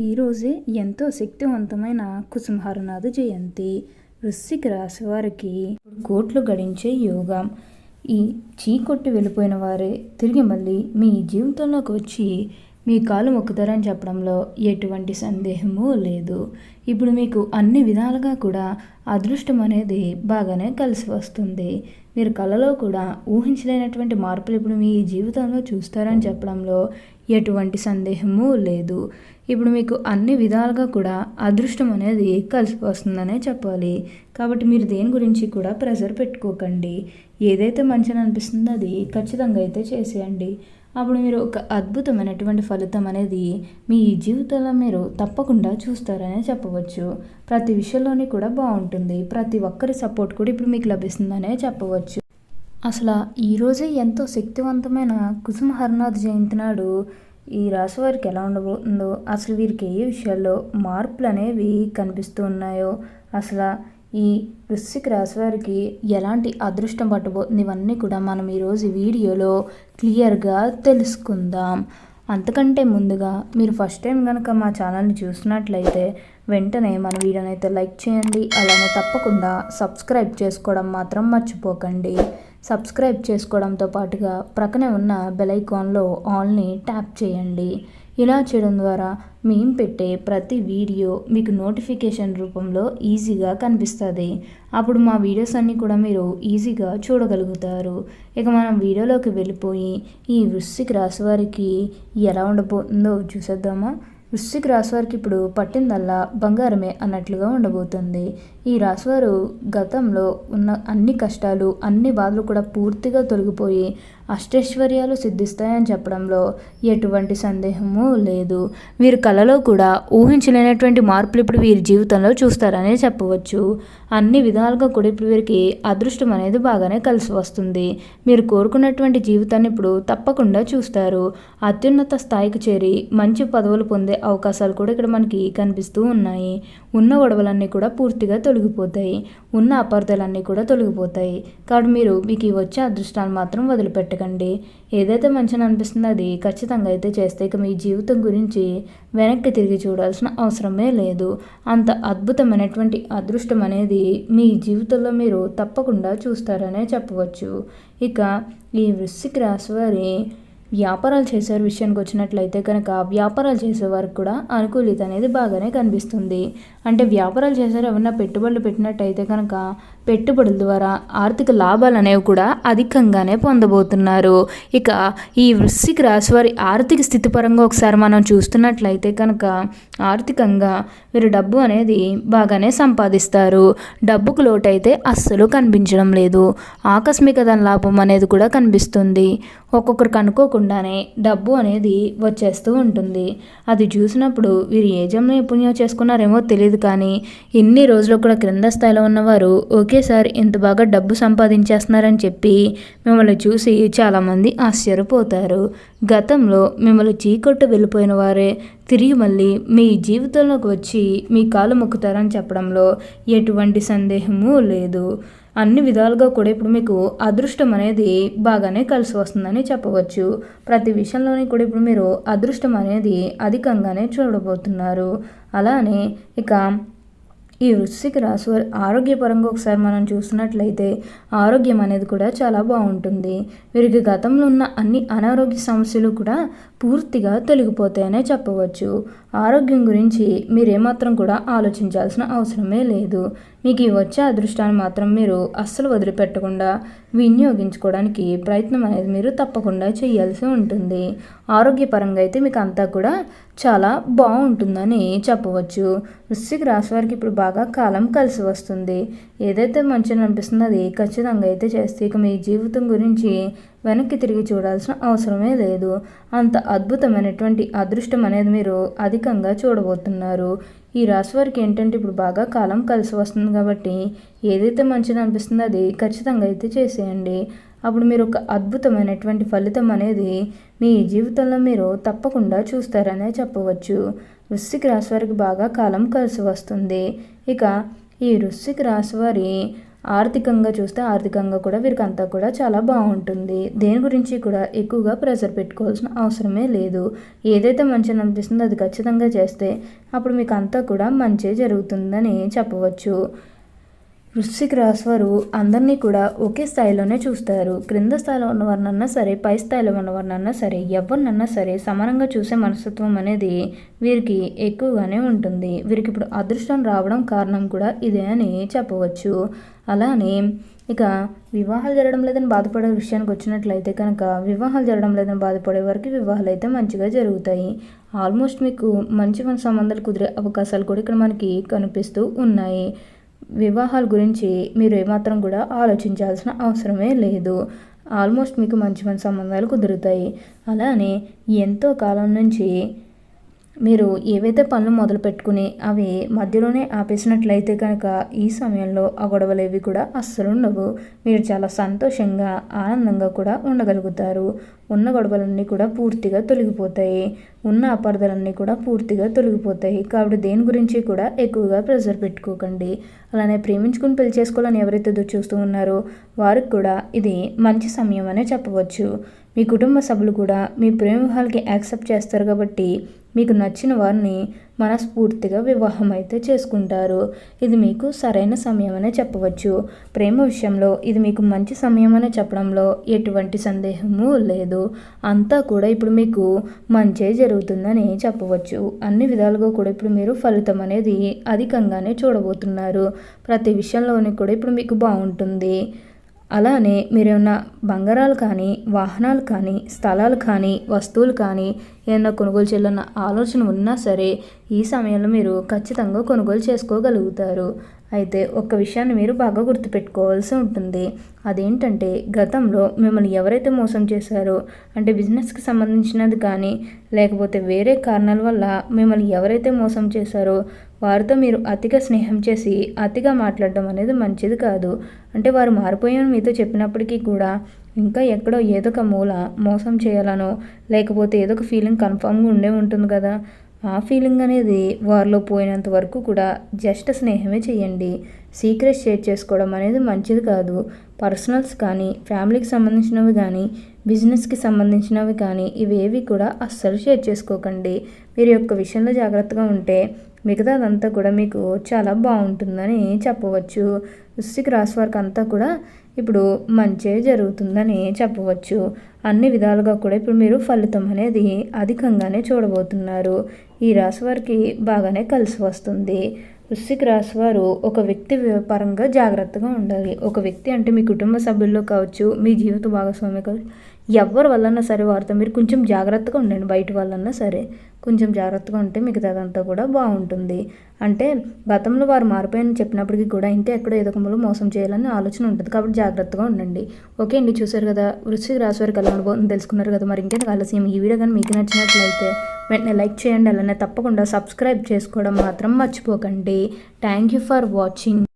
ఈరోజే ఎంతో శక్తివంతమైన కుసుమహరనాథ జయంతి. వృశ్చిక రాశి వారికి కోట్లు గడించే యోగం. ఈ చీకొట్టి వెళ్ళిపోయిన వారే తిరిగి మళ్ళీ మీ జీవితంలోకి వచ్చి మీ కాలు మొక్కుతారని చెప్పడంలో ఎటువంటి సందేహము లేదు. ఇప్పుడు మీకు అన్ని విధాలుగా కూడా అదృష్టం అనేది బాగానే కలిసి వస్తుంది. మీరు కళలో కూడా ఊహించలేనటువంటి మార్పులు ఇప్పుడు మీ జీవితంలో చూస్తారని చెప్పడంలో ఎటువంటి సందేహము లేదు. ఇప్పుడు మీకు అన్ని విధాలుగా కూడా అదృష్టం అనేది కలిసి వస్తుందనే చెప్పాలి. కాబట్టి మీరు దేని గురించి కూడా ప్రెషర్ పెట్టుకోకండి. ఏదైతే మంచిని అనిపిస్తుందో అది ఖచ్చితంగా అయితే చేసేయండి. అప్పుడు మీరు ఒక అద్భుతమైనటువంటి ఫలితం అనేది మీ జీవితంలో మీరు తప్పకుండా చూస్తారనే చెప్పవచ్చు. ప్రతి విషయంలోని కూడా బాగుంటుంది. ప్రతి ఒక్కరి సపోర్ట్ కూడా ఇప్పుడు మీకు లభిస్తుందనే చెప్పవచ్చు. అసలు ఈరోజే ఎంతో శక్తివంతమైన కుసుమహరనాథ జయంతి నాడు ఈ రాశి వారికి ఎలా ఉండబోతుందో, అసలు వీరికి ఏ విషయాల్లో మార్పులు అనేవి కనిపిస్తూ ఉన్నాయో, అసలు ఈ వృశ్చిక రాశి వారికి ఎలాంటి అదృష్టం పట్టబోతుంది, ఇవన్నీ కూడా మనం ఈరోజు ఈ వీడియోలో క్లియర్గా తెలుసుకుందాం. అంతకంటే ముందుగా మీరు ఫస్ట్ టైం కనుక మా ఛానల్ని చూసినట్లయితే వెంటనే మన వీడియోని అయితే లైక్ చేయండి. అలానే తప్పకుండా సబ్స్క్రైబ్ చేసుకోవడం మాత్రం మర్చిపోకండి. సబ్స్క్రైబ్ చేసుకోవడంతో పాటుగా ప్రక్కనే ఉన్న బెల్ ఐకాన్లో ఆల్ని ట్యాప్ చేయండి. ఇలా చేయడం ద్వారా మేము పెట్టే ప్రతి వీడియో మీకు నోటిఫికేషన్ రూపంలో ఈజీగా కనిపిస్తుంది. అప్పుడు మా వీడియోస్ అన్నీ కూడా మీరు ఈజీగా చూడగలుగుతారు. ఇక మనం వీడియోలోకి వెళ్ళిపోయి ఈ వృశ్చిక రాశి వారికి ఎలా ఉండబోతుందో చూసేద్దామా. వృశ్చిక రాశి వారికి ఇప్పుడు పట్టిందల్లా బంగారమే అన్నట్లుగా ఉండబోతుంది. ఈ రాశివారు గతంలో ఉన్న అన్ని కష్టాలు, అన్ని బాధలు కూడా పూర్తిగా తొలగిపోయి అష్టైశ్వర్యాలు సిద్ధిస్తాయని చెప్పడంలో ఎటువంటి సందేహము లేదు. వీరి కళలో కూడా ఊహించలేనటువంటి మార్పులు ఇప్పుడు వీరి జీవితంలో చూస్తారనే చెప్పవచ్చు. అన్ని విధాలుగా కూడా ఇప్పుడు వీరికి అదృష్టం అనేది బాగానే కలిసి వస్తుంది. మీరు కోరుకున్నటువంటి జీవితాన్ని ఇప్పుడు తప్పకుండా చూస్తారు. అత్యున్నత స్థాయికి చేరి మంచి పదవులు పొందే అవకాశాలు కూడా ఇక్కడ మనకి కనిపిస్తూ ఉన్నాయి. ఉన్న గొడవలన్నీ కూడా పూర్తిగా తొలగిపోతాయి. ఉన్న అపార్థాలన్నీ కూడా తొలగిపోతాయి. కాబట్టి మీకు వచ్చే అదృష్టాన్ని మాత్రం వదిలిపెట్టకండి. ఏదైతే మంచిని అనిపిస్తుందో అది ఖచ్చితంగా అయితే చేస్తే ఇక మీ జీవితం గురించి వెనక్కి తిరిగి చూడాల్సిన అవసరమే లేదు. అంత అద్భుతమైనటువంటి అదృష్టం అనేది మీ జీవితంలో మీరు తప్పకుండా చూస్తారనే చెప్పవచ్చు. ఇక ఈ వృశ్చిక రాశి వారి వ్యాపారాలు చేసేవారి విషయానికి వచ్చినట్లయితే కనుక వ్యాపారాలు చేసేవారికి కూడా అనుకూలిత అనేది బాగానే కనిపిస్తుంది. అంటే వ్యాపారాలు చేసేవారు ఏమన్నా పెట్టుబడులు పెట్టినట్టయితే కనుక పెట్టుబడుల ద్వారా ఆర్థిక లాభాలు అనేవి కూడా అధికంగానే పొందబోతున్నారు. ఇక ఈ వృశ్చిక రాశి వారి ఆర్థిక స్థితి పరంగా ఒకసారి మనం చూస్తున్నట్లయితే కనుక ఆర్థికంగా వీరు డబ్బు అనేది బాగానే సంపాదిస్తారు. డబ్బుకు లోటైతే అస్సలు కనిపించడం లేదు. ఆకస్మిక ధన లాభం అనేది కూడా కనిపిస్తుంది. ఒక్కొక్కరికి అనుకోకుండానే డబ్బు అనేది వచ్చేస్తూ ఉంటుంది. అది చూసినప్పుడు వీరు ఏ జన్మ పుణ్యం చేసుకున్నారేమో తెలియదు, కానీ ఎన్ని రోజులు కూడా క్రింద స్థాయిలో ఉన్నవారు ఒకేసారి ఇంత బాగా డబ్బు సంపాదించేస్తున్నారని చెప్పి మిమ్మల్ని చూసి చాలామంది ఆశ్చర్యపోతారు. గతంలో మిమ్మల్ని చీకొట్టు వెళ్ళిపోయిన వారే తిరిగి మళ్ళీ మీ జీవితంలోకి వచ్చి మీ కాలు మొక్కుతారని చెప్పడంలో ఎటువంటి సందేహము లేదు. అన్ని విధాలుగా కూడా ఇప్పుడు మీకు అదృష్టం అనేది బాగానే కలిసి వస్తుందని చెప్పవచ్చు. ప్రతి విషయంలోని కూడా ఇప్పుడు మీరు అదృష్టం అనేది అధికంగానే చూడబోతున్నారు. అలానే ఇక ఈ వృశ్చిక రాశి వారి ఆరోగ్యపరంగా ఒకసారి మనం చూసినట్లయితే ఆరోగ్యం అనేది కూడా చాలా బాగుంటుంది. వీరికి గతంలో ఉన్న అన్ని అనారోగ్య సమస్యలు కూడా పూర్తిగా తొలగిపోతాయనే చెప్పవచ్చు. ఆరోగ్యం గురించి మీరేమాత్రం కూడా ఆలోచించాల్సిన అవసరమే లేదు. మీకు వచ్చే అదృష్టాన్ని మాత్రం మీరు అస్సలు వదిలిపెట్టకుండా వినియోగించుకోవడానికి ప్రయత్నం అనేది మీరు తప్పకుండా చేయాల్సి ఉంటుంది. ఆరోగ్యపరంగా అయితే మీకు అంతా కూడా చాలా బాగుంటుందని చెప్పవచ్చు. వృశ్చిక రాశి వారికి ఇప్పుడు బాగా కాలం కలిసి వస్తుంది. ఏదైతే మంచిగా అనిపిస్తుందో అది ఖచ్చితంగా అయితే చేస్తే ఇక మీ జీవితం గురించి వెనక్కి తిరిగి చూడాల్సిన అవసరమే లేదు. అంత అద్భుతమైనటువంటి అదృష్టం అనేది మీరు అధికంగా చూడబోతున్నారు. ఈ రాశి వారికి ఏంటంటే ఇప్పుడు బాగా కాలం కలిసి వస్తుంది కాబట్టి ఏదైతే మంచిది అనిపిస్తుందో అది ఖచ్చితంగా అయితే చేసేయండి. అప్పుడు మీరు ఒక అద్భుతమైనటువంటి ఫలితం అనేది మీ జీవితంలో మీరు తప్పకుండా చూస్తారనే చెప్పవచ్చు. వృశ్చిక రాశి వారికి బాగా కాలం కలిసి వస్తుంది. ఇక ఈ వృశ్చిక రాశి వారి ఆర్థికంగా చూస్తే ఆర్థికంగా కూడా వీరికి అంతా కూడా చాలా బాగుంటుంది. దేని గురించి కూడా ఎక్కువగా ప్రెషర్ పెట్టుకోవాల్సిన అవసరమే లేదు. ఏదైతే మంచిని అనిపిస్తుందో అది ఖచ్చితంగా చేస్తే అప్పుడు మీకు అంతా కూడా మంచి జరుగుతుందని చెప్పవచ్చు. వృశ్చిక రాశి వారు అందరినీ కూడా ఒకే స్థాయిలోనే చూస్తారు. క్రింద స్థాయిలో ఉన్నవారినన్నా సరే, పై స్థాయిలో ఉన్నవారినన్నా సరే, ఎవరినన్నా సరే సమానంగా చూసే మనస్తత్వం అనేది వీరికి ఎక్కువగానే ఉంటుంది. వీరికి ఇప్పుడు అదృష్టం రావడం కారణం కూడా ఇదే అని చెప్పవచ్చు. అలానే ఇక వివాహాలు జరగడం లేదని బాధపడే విషయానికి వచ్చినట్లయితే కనుక, వివాహాలు జరగడం లేదని బాధపడే వారికి వివాహాలు అయితే మంచిగా జరుగుతాయి. ఆల్మోస్ట్ మీకు మంచి సంబంధాలు కుదిరే అవకాశాలు కూడా ఇక్కడ మనకి కనిపిస్తూ ఉన్నాయి. వివాహాల గురించి మీరు ఏమాత్రం కూడా ఆలోచించాల్సిన అవసరమే లేదు. ఆల్మోస్ట్ మీకు మంచి సంబంధాలు కుదురుతాయి. అలానే ఎంతో కాలం నుంచి మీరు ఏవైతే పనులు మొదలు పెట్టుకుని అవి మధ్యలోనే ఆపేసినట్లయితే కనుక ఈ సమయంలో ఆ గొడవలేవి కూడా అస్సలు ఉండవు. మీరు చాలా సంతోషంగా ఆనందంగా కూడా ఉండగలుగుతారు. ఉన్న గొడవలన్నీ కూడా పూర్తిగా తొలగిపోతాయి. ఉన్న అపార్థాలన్నీ కూడా పూర్తిగా తొలగిపోతాయి. కాబట్టి దేని గురించి కూడా ఎక్కువగా ప్రెషర్ పెట్టుకోకండి. అలానే ప్రేమించుకుని పెళ్లి చేసుకోవాలని ఎవరైతే చూస్తూ ఉన్నారో వారికి కూడా ఇది మంచి సమయం అనే చెప్పవచ్చు. మీ కుటుంబ సభ్యులు కూడా మీ ప్రేమ వివాహాలకి యాక్సెప్ట్ చేస్తారు కాబట్టి మీకు నచ్చిన వారిని మనస్ఫూర్తిగా వివాహం అయితే చేసుకుంటారు. ఇది మీకు సరైన సమయం అనే చెప్పవచ్చు. ప్రేమ విషయంలో ఇది మీకు మంచి సమయం అనే చెప్పడంలో ఎటువంటి సందేహము లేదు. అంతా కూడా ఇప్పుడు మీకు మంచే జరుగుతుందని చెప్పవచ్చు. అన్ని విధాలుగా కూడా ఇప్పుడు మీరు ఫలితం అనేది అధికంగానే చూడబోతున్నారు. ప్రతి విషయంలోని కూడా ఇప్పుడు మీకు బాగుంటుంది. అలానే మీరేమన్నా బంగారాలు కానీ, వాహనాలు కానీ, స్థలాలు కానీ, వస్తువులు కానీ ఏమన్నా కొనుగోలు చేయాలన్న ఆలోచన ఉన్నా సరే ఈ సమయంలో మీరు ఖచ్చితంగా కొనుగోలు చేసుకోగలుగుతారు. అయితే ఒక్క విషయాన్ని మీరు బాగా గుర్తుపెట్టుకోవాల్సి ఉంటుంది. అదేంటంటే గతంలో మిమ్మల్ని ఎవరైతే మోసం చేశారో, అంటే బిజినెస్కి సంబంధించినది కానీ లేకపోతే వేరే కారణాల వల్ల మిమ్మల్ని ఎవరైతే మోసం చేశారో వారితో మీరు అతిగా స్నేహం చేసి అతిగా మాట్లాడడం అనేది మంచిది కాదు. అంటే వారు మారిపోయాను మీతో చెప్పినప్పటికీ కూడా ఇంకా ఎక్కడో ఏదో ఒక మూల మోసం చేయాలనో లేకపోతే ఏదో ఒక ఫీలింగ్ కన్ఫామ్గా ఉండే ఉంటుంది కదా. ఆ ఫీలింగ్ అనేది వారిలో పోయినంత వరకు కూడా జస్ట్ స్నేహమే చేయండి. సీక్రెట్స్ షేర్ చేసుకోవడం అనేది మంచిది కాదు. పర్సనల్స్ కానీ, ఫ్యామిలీకి సంబంధించినవి కానీ, బిజినెస్కి సంబంధించినవి కానీ ఇవేవి కూడా అస్సలు షేర్ చేసుకోకండి. మీరు యొక్క విషయంలో జాగ్రత్తగా ఉంటే మిగతాదంతా కూడా మీకు చాలా బాగుంటుందని చెప్పవచ్చు. వృశ్చిక రాశి వారికి అంతా కూడా ఇప్పుడు మంచే జరుగుతుందని చెప్పవచ్చు. అన్ని విధాలుగా కూడా ఇప్పుడు మీరు ఫలితం అనేది అధికంగానే చూడబోతున్నారు. ఈ రాశి వారికి బాగానే కలిసి వస్తుంది. వృశ్చిక రాశి వారు ఒక వ్యక్తి పరంగా జాగ్రత్తగా ఉండాలి. ఒక వ్యక్తి అంటే మీ కుటుంబ సభ్యుల్లో కావచ్చు, మీ జీవిత భాగస్వామి కావచ్చు, ఎవరి వల్లన్నా సరే వారితో మీరు కొంచెం జాగ్రత్తగా ఉండండి. బయట వాళ్ళన్నా సరే కొంచెం జాగ్రత్తగా ఉంటే మిగతాదంతా కూడా బాగుంటుంది. అంటే గతంలో వారు మారిపోయారని చెప్పినప్పటికీ కూడా ఇంకా ఎక్కడో ఏదో ఒక మోసం చేయాలని ఆలోచన ఉంటుంది. కాబట్టి జాగ్రత్తగా ఉండండి. ఓకే అండి, చూసారు కదా వృశ్చిక రాశి వారికి ఎలా ఉండబోతుందో తెలుసుకున్నారు కదా. మరి ఇంకేంటి ఆలస్యం, ఈ వీడియో కానీ మీకు నచ్చినట్లయితే వెంటనే లైక్ చేయండి. అలానే తప్పకుండా సబ్స్క్రైబ్ చేసుకోవడం మాత్రం మర్చిపోకండి. Thank you for watching.